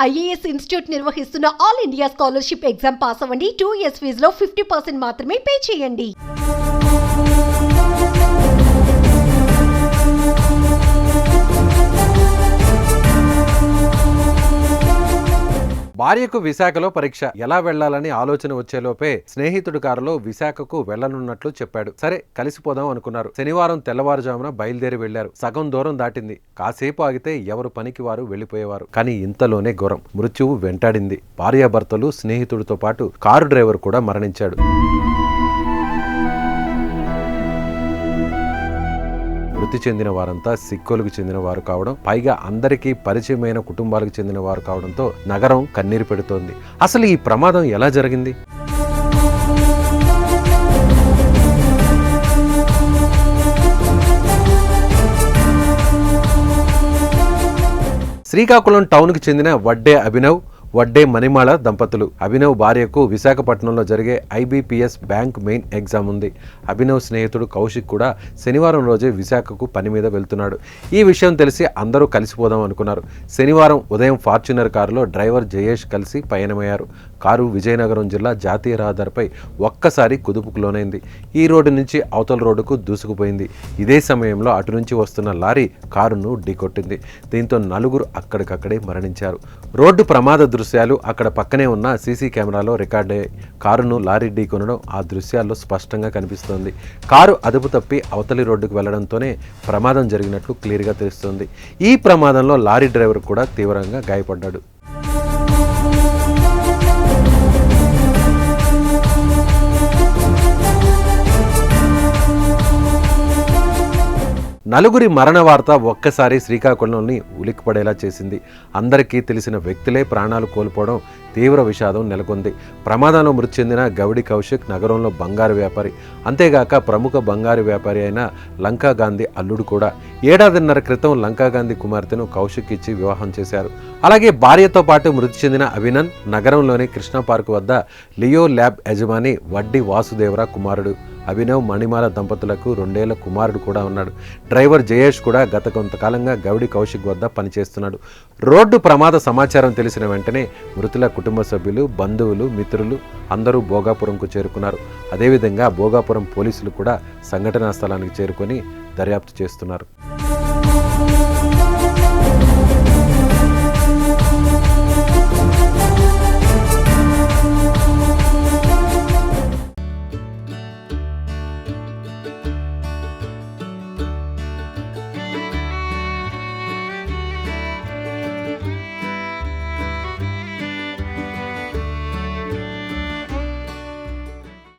IAS institute నిర్వహిస్తున్న all India scholarship exam pass అవ్వండి. 2 years ఫీజులో 50% మాత్రమే పే చేయండి. భార్యకు విశాఖలో పరీక్ష, ఎలా వెళ్లాలని ఆలోచన వచ్చేలోపే స్నేహితుడి కారులో విశాఖకు వెళ్లనున్నట్లు చెప్పాడు. సరే కలిసిపోదాం అనుకున్నారు. శనివారం తెల్లవారుజామున బయలుదేరి వెళ్లారు. సగం దూరం దాటింది. కాసేపు ఆగితే ఎవరు పనికి వారు వెళ్లిపోయేవారు. కానీ ఇంతలోనే ఘోరం, మృత్యువు వెంటాడింది. భార్యాభర్తలు, స్నేహితుడితో పాటు కారు డ్రైవర్ కూడా మరణించాడు. మృతి చెందిన వారంతా సిక్కులకు చెందిన వారు కావడం, పైగా అందరికీ పరిచయమైన కుటుంబాలకు చెందిన వారు కావడంతో నగరం కన్నీరు పెడుతోంది. అసలు ఈ ప్రమాదం ఎలా జరిగింది? శ్రీకాకుళం టౌన్కు చెందిన వడ్డే అభినవ్, వడ్డే మణిమాల దంపతులు. అభినవ్ భార్యకు విశాఖపట్నంలో జరిగే IBPS బ్యాంక్ మెయిన్ ఎగ్జామ్ ఉంది. అభినవ్ స్నేహితుడు కౌశిక్ కూడా శనివారం రోజే విశాఖకు పని మీద వెళ్తున్నాడు. ఈ విషయం తెలిసి అందరూ కలిసిపోదాం అనుకున్నారు. శనివారం ఉదయం ఫార్చునర్ కారులో డ్రైవర్ జయేష్ కలిసి పయనమయ్యారు. కారు విజయనగరం జిల్లా జాతీయ రహదారిపై ఒక్కసారి కుదుపుకు లోనైంది. ఈ రోడ్డు నుంచి అవతల రోడ్డుకు దూసుకుపోయింది. ఇదే సమయంలో అటు నుంచి వస్తున్న లారీ కారును ఢీకొట్టింది. దీంతో నలుగురు అక్కడికక్కడే మరణించారు. రోడ్డు ప్రమాద దృశ్యాలు అక్కడ పక్కనే ఉన్న సీసీ కెమెరాలో రికార్డయ్యాయి. కారును లారీ ఢీకొనడం ఆ దృశ్యాల్లో స్పష్టంగా కనిపిస్తోంది. కారు అదుపు తప్పి అవతలి రోడ్డుకు వెళ్లడంతోనే ప్రమాదం జరిగినట్లు క్లియర్గా తెలుస్తోంది. ఈ ప్రమాదంలో లారీ డ్రైవర్ కూడా తీవ్రంగా గాయపడ్డాడు. నలుగురి మరణ వార్త ఒక్కసారి శ్రీకాకుళంని ఉలిక్కిపడేలా చేసింది. అందరికీ తెలిసిన వ్యక్తులే ప్రాణాలు కోల్పోవడం తీవ్ర విషాదం నెలకొంది. ప్రమాదంలో మృతి చెందిన గౌడి కౌశిక్ నగరంలో బంగారు వ్యాపారి. అంతేగాక ప్రముఖ బంగారు వ్యాపారి అయిన లంకా గాంధీ అల్లుడు కూడా. 1.5 ఏళ్ల క్రితం లంకా గాంధీ కుమార్తెను కౌశిక్ ఇచ్చి వివాహం చేశారు. అలాగే భార్యతో పాటు మృతి చెందిన అభినన్ నగరంలోని కృష్ణ పార్క్ వద్ద లియో ల్యాబ్ యజమాని వడ్డి వాసుదేవరా కుమారుడు. అభినవ్ మణిమాల దంపతులకు 2 ఏళ్ల కుమారుడు కూడా ఉన్నాడు. డ్రైవర్ జయేష్ కూడా గత కొంతకాలంగా గౌడి కౌశిక్ వద్ద పనిచేస్తున్నాడు. రోడ్డు ప్రమాద సమాచారం తెలిసిన వెంటనే మృతుల కుటుంబ సభ్యులు, బంధువులు, మిత్రులు అందరూ భోగాపురంకు చేరుకున్నారు. అదేవిధంగా భోగాపురం పోలీసులు కూడా సంఘటనా స్థలానికి చేరుకొని దర్యాప్తు చేస్తున్నారు.